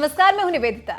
नमस्कार, मैं हूं निवेदिता।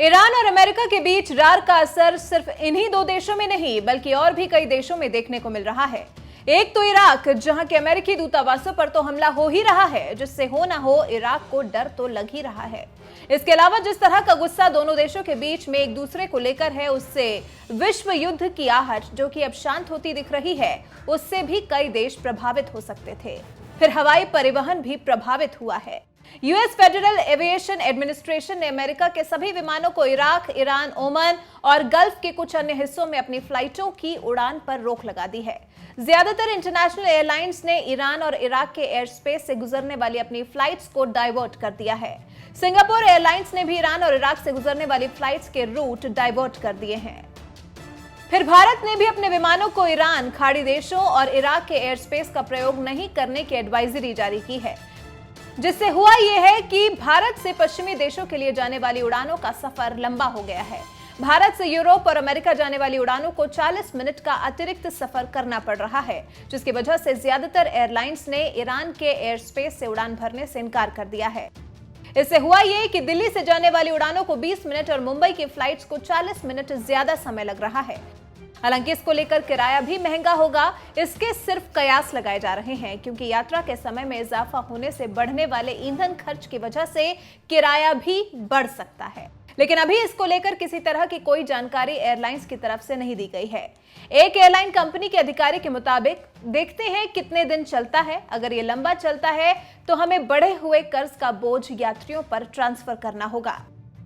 ईरान और अमेरिका के बीच रार का असर सिर्फ इन्हीं दो देशों में नहीं बल्कि और भी कई देशों में देखने को मिल रहा है। एक तो इराक, जहां के अमेरिकी दूतावासों पर तो हमला हो ही रहा है, जिससे हो ना हो इराक को डर तो लग ही रहा है। इसके अलावा जिस तरह का गुस्सा दोनों देशों के बीच में एक दूसरे को लेकर है, उससे विश्व युद्ध की आहट जो कि अब शांत होती दिख रही है, उससे भी कई देश प्रभावित हो सकते थे। फिर हवाई परिवहन भी प्रभावित हुआ है। यूएस फेडरल एविएशन एडमिनिस्ट्रेशन ने अमेरिका के सभी विमानों को इराक, ईरान, ओमान और गल्फ के कुछ अन्य हिस्सों में अपनी फ्लाइटों की उड़ान पर रोक लगा दी है। ज्यादातर इंटरनेशनल एयरलाइंस ने ईरान और इराक के एयर स्पेस से गुजरने वाली अपनी फ्लाइट्स को डाइवर्ट कर दिया है। सिंगापुर एयरलाइंस ने भी ईरान और इराक से गुजरने वाली फ्लाइट्स के रूट डाइवर्ट कर दिए हैं। फिर भारत ने भी अपने विमानों को ईरान, खाड़ी देशों और इराक के एयर स्पेस का प्रयोग नहीं करने की एडवाइजरी जारी की है, जिससे हुआ यह है कि भारत से पश्चिमी देशों के लिए जाने वाली उड़ानों का सफर लंबा हो गया है। भारत से यूरोप और अमेरिका जाने वाली उड़ानों को 40 मिनट का अतिरिक्त सफर करना पड़ रहा है, जिसकी वजह से ज्यादातर एयरलाइंस ने ईरान के एयर स्पेस से उड़ान भरने से इनकार कर दिया है। इससे हुआ यह कि दिल्ली से जाने वाली उड़ानों को 20 मिनट और मुंबई की फ्लाइट्स को 40 मिनट ज्यादा समय लग रहा है। हालांकि इसको लेकर किराया भी महंगा होगा, इसके सिर्फ कयास लगाए जा रहे हैं, क्योंकि यात्रा के समय में इजाफा होने से बढ़ने वाले ईंधन खर्च की वजह से किराया भी बढ़ सकता है। लेकिन अभी इसको लेकर किसी तरह की कोई जानकारी एयरलाइंस की तरफ से नहीं दी गई है। एक एयरलाइन कंपनी के अधिकारी के मुताबिक देखते हैं कितने दिन चलता है। अगर ये लंबा चलता है तो हमें बढ़े हुए कर्ज का बोझ यात्रियों पर ट्रांसफर करना होगा।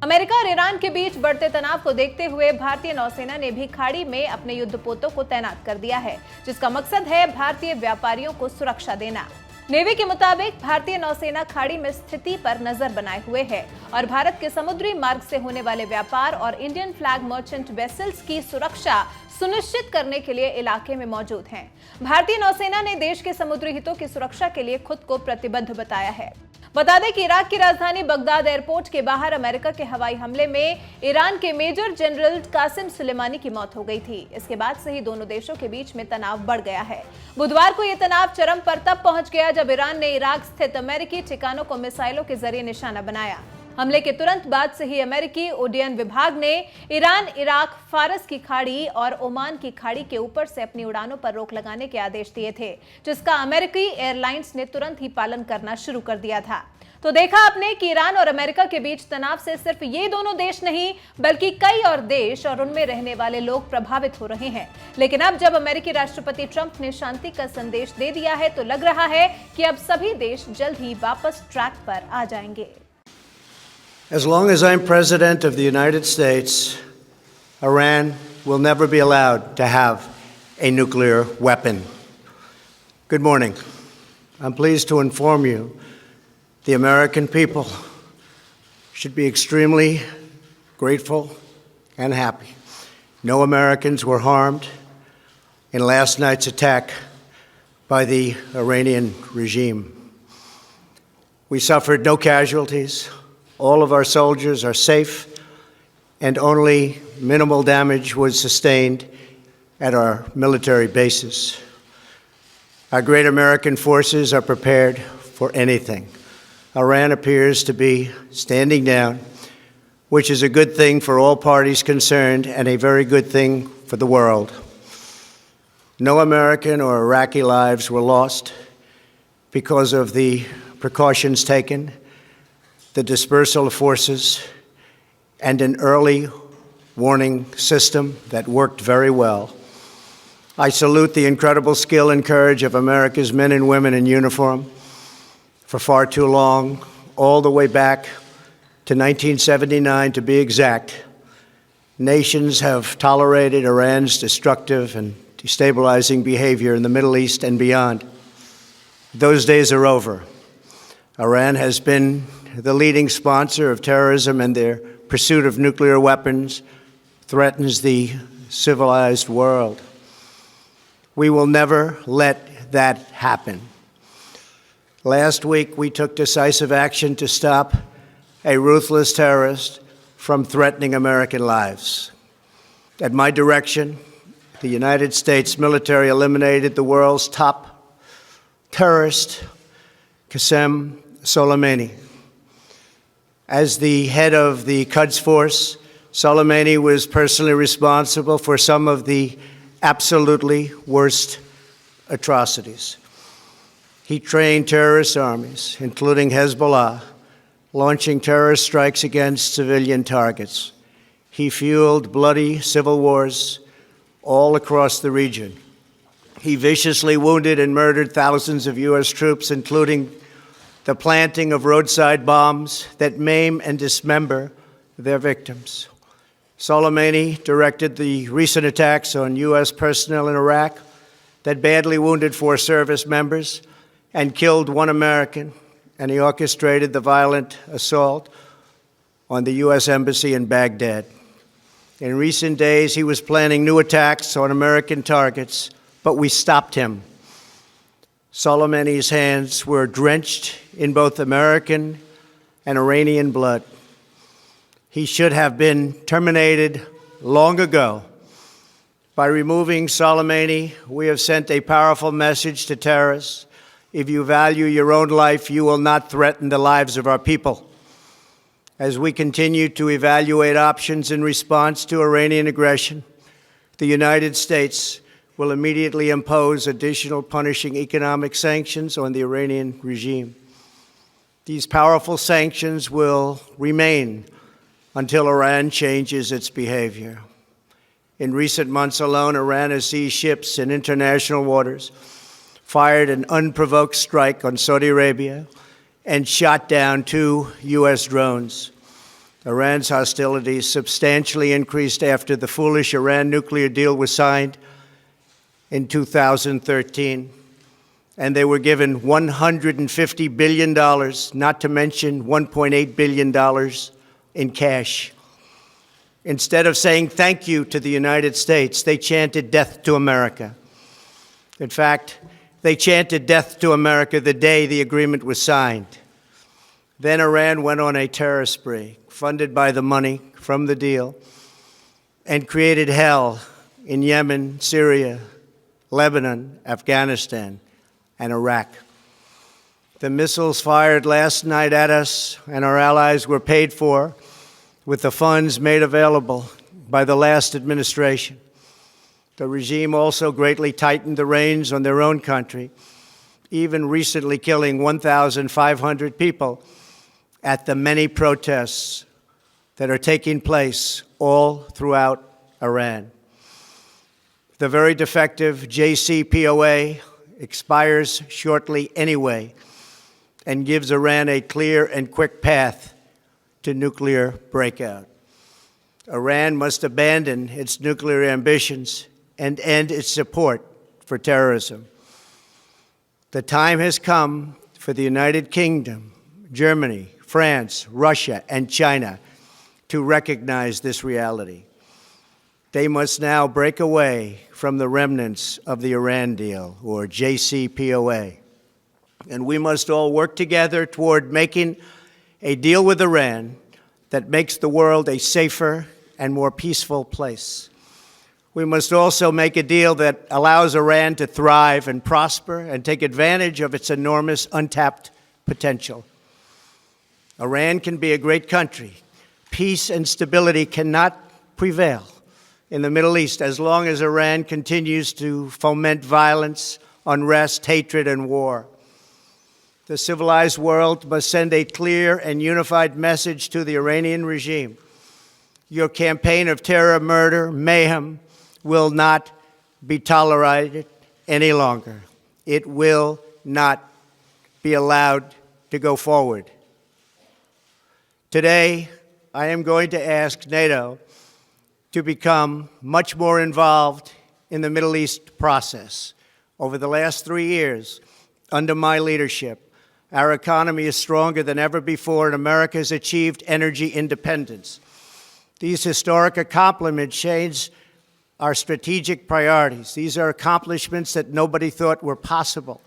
अमेरिका और ईरान के बीच बढ़ते तनाव को देखते हुए भारतीय नौसेना ने भी खाड़ी में अपने युद्धपोतों को तैनात कर दिया है, जिसका मकसद है भारतीय व्यापारियों को सुरक्षा देना। नेवी के मुताबिक भारतीय नौसेना खाड़ी में स्थिति पर नजर बनाए हुए है और भारत के समुद्री मार्ग से होने वाले व्यापार और इंडियन फ्लैग मर्चेंट वेसल्स की सुरक्षा सुनिश्चित करने के लिए इलाके में मौजूद हैं। भारतीय नौसेना ने देश के समुद्री हितों की सुरक्षा के लिए खुद को प्रतिबद्ध बताया है। बता दें कि इराक की राजधानी बगदाद एयरपोर्ट के बाहर अमेरिका के हवाई हमले में ईरान के मेजर जनरल कासिम सुलेमानी की मौत हो गई थी। इसके बाद से ही दोनों देशों के बीच में तनाव बढ़ गया है। बुधवार को यह तनाव चरम पर तब पहुंच गया जब ईरान ने इराक स्थित अमेरिकी ठिकानों को मिसाइलों के जरिए निशाना बनाया। हमले के तुरंत बाद से ही अमेरिकी उड्डयन विभाग ने ईरान, इराक, फारस की खाड़ी और ओमान की खाड़ी के ऊपर से अपनी उड़ानों पर रोक लगाने के आदेश दिए थे, जिसका अमेरिकी एयरलाइंस ने तुरंत ही पालन करना शुरू कर दिया था। तो देखा आपने कि ईरान और अमेरिका के बीच तनाव से सिर्फ ये दोनों देश नहीं बल्कि कई और देश और उनमें रहने वाले लोग प्रभावित हो रहे हैं। लेकिन अब जब अमेरिकी राष्ट्रपति ट्रंप ने शांति का संदेश दे दिया है तो लग रहा है कि अब सभी देश जल्द ही वापस ट्रैक पर आ जाएंगे। As long as I'm President of the United States, Iran will never be allowed to have a nuclear weapon. Good morning. I'm pleased to inform you the American people should be extremely grateful and happy. No Americans were harmed in last night's attack by the Iranian regime. We suffered no casualties. All of our soldiers are safe, and only minimal damage was sustained at our military bases. Our great American forces are prepared for anything. Iran appears to be standing down, which is a good thing for all parties concerned and a very good thing for the world. No American or Iraqi lives were lost because of the precautions taken, the dispersal of forces, and an early warning system that worked very well. I salute the incredible skill and courage of America's men and women in uniform. For far too long, all the way back to 1979 to be exact, nations have tolerated Iran's destructive and destabilizing behavior in the Middle East and beyond. Those days are over. Iran has been the leading sponsor of terrorism, and their pursuit of nuclear weapons threatens the civilized world. We will never let that happen. Last week, we took decisive action to stop a ruthless terrorist from threatening American lives. At my direction, the United States military eliminated the world's top terrorist, Qasem Soleimani. As the head of the Quds Force, Soleimani was personally responsible for some of the absolutely worst atrocities. He trained terrorist armies, including Hezbollah, launching terrorist strikes against civilian targets. He fueled bloody civil wars all across the region. He viciously wounded and murdered thousands of U.S. troops, including the planting of roadside bombs that maim and dismember their victims. Soleimani directed the recent attacks on U.S. personnel in Iraq that badly wounded 4 service members and killed 1 American, and he orchestrated the violent assault on the U.S. Embassy in Baghdad. In recent days, he was planning new attacks on American targets, but we stopped him. Soleimani's hands were drenched in both American and Iranian blood. He should have been terminated long ago. By removing Soleimani, we have sent a powerful message to terrorists. If you value your own life, you will not threaten the lives of our people. As we continue to evaluate options in response to Iranian aggression, the United States will immediately impose additional punishing economic sanctions on the Iranian regime. These powerful sanctions will remain until Iran changes its behavior. In recent months alone, Iran has seized ships in international waters, fired an unprovoked strike on Saudi Arabia, and shot down 2 U.S. drones. Iran's hostilities substantially increased after the foolish Iran nuclear deal was signed in 2013, and they were given $150 billion, not to mention $1.8 billion in cash. Instead of saying thank you to the United States, they chanted death to America. In fact, they chanted death to America the day the agreement was signed. Then Iran went on a terror spree, funded by the money from the deal, and created hell in Yemen, Syria, Lebanon, Afghanistan, and Iraq. The missiles fired last night at us and our allies were paid for with the funds made available by the last administration. The regime also greatly tightened the reins on their own country, even recently killing 1,500 people at the many protests that are taking place all throughout Iran. The very defective JCPOA expires shortly anyway and gives Iran a clear and quick path to nuclear breakout. Iran must abandon its nuclear ambitions and end its support for terrorism. The time has come for the United Kingdom, Germany, France, Russia, and China to recognize this reality. They must now break away from the remnants of the Iran deal, or JCPOA. And we must all work together toward making a deal with Iran that makes the world a safer and more peaceful place. We must also make a deal that allows Iran to thrive and prosper and take advantage of its enormous untapped potential. Iran can be a great country. Peace and stability cannot prevail in the Middle East as long as Iran continues to foment violence, unrest, hatred, and war. The civilized world must send a clear and unified message to the Iranian regime. Your campaign of terror, murder, mayhem will not be tolerated any longer. It will not be allowed to go forward. Today, I am going to ask NATO to become much more involved in the Middle East process. Over the last 3 years, under my leadership, our economy is stronger than ever before, and America has achieved energy independence. These historic accomplishments change our strategic priorities. These are accomplishments that nobody thought were possible.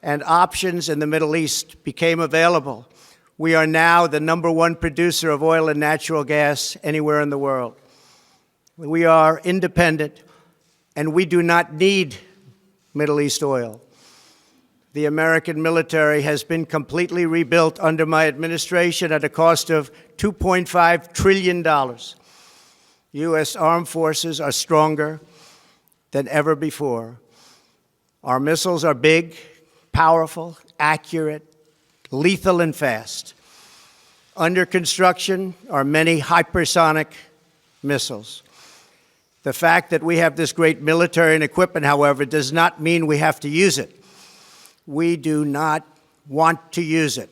And options in the Middle East became available. We are now the #1 producer of oil and natural gas anywhere in the world. We are independent, and we do not need Middle East oil. The American military has been completely rebuilt under my administration at a cost of $2.5 trillion. U.S. armed forces are stronger than ever before. Our missiles are big, powerful, accurate, lethal, and fast. Under construction are many hypersonic missiles. The fact that we have this great military and equipment, however, does not mean we have to use it. We do not want to use it.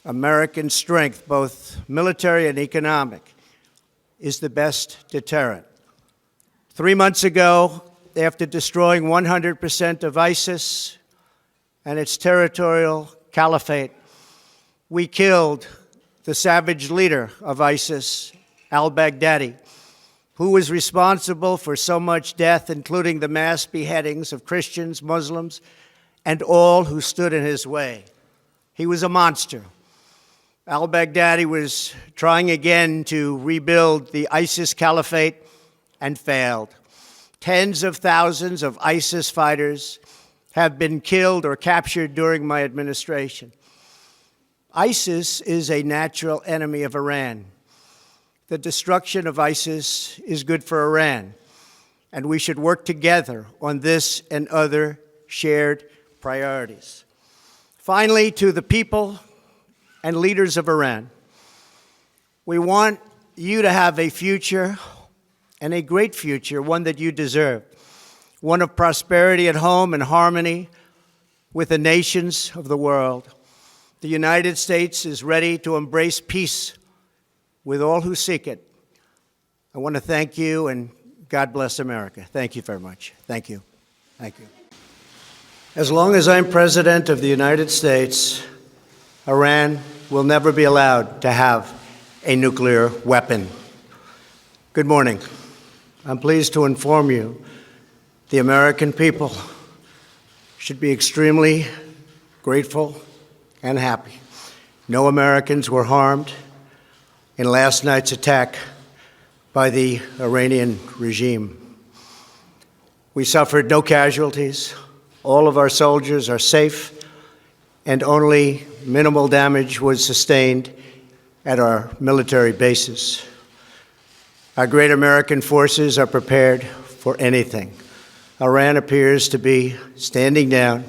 American strength, both military and economic, is the best deterrent. 3 months ago, after destroying 100% of ISIS and its territorial caliphate, we killed the savage leader of ISIS, al-Baghdadi, who was responsible for so much death, including the mass beheadings of Christians, Muslims, and all who stood in his way. He was a monster. Al-Baghdadi was trying again to rebuild the ISIS caliphate and failed. Tens of thousands of ISIS fighters have been killed or captured during my administration. ISIS is a natural enemy of Iran. The destruction of ISIS is good for Iran, and we should work together on this and other shared priorities. Finally, to the people and leaders of Iran, we want you to have a future, and a great future, one that you deserve, one of prosperity at home and harmony with the nations of the world. The United States is ready to embrace peace with all who seek it. I want to thank you, and God bless America. Thank you very much. Thank you. Thank you. As long as I'm President of the United States, Iran will never be allowed to have a nuclear weapon. Good morning. I'm pleased to inform you the American people should be extremely grateful and happy. No Americans were harmed in last night's attack by the Iranian regime. We suffered no casualties. All of our soldiers are safe, and only minimal damage was sustained at our military bases. Our great American forces are prepared for anything. Iran appears to be standing down